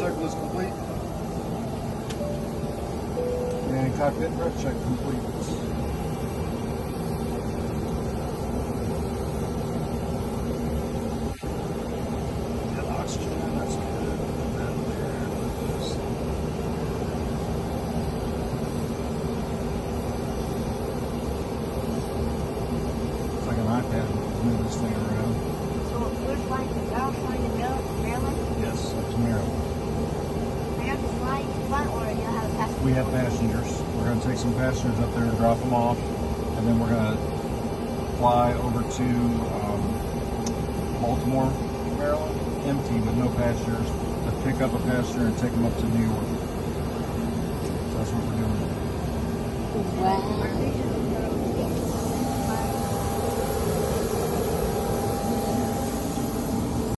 checklist complete. And cockpit breath check complete. Got oxygen, that's good. Put that there. It's like an iPad. Move this thing around. So we're flying to Maryland? Yes, up to Maryland. I have to fly front or you'll have passengers? We have passengers. We're going to take some passengers up there and drop them off, and then we're going to fly over to Baltimore, Maryland, empty with no passengers, to pick up a passenger and take them up to New York. So that's what we're doing. Wow.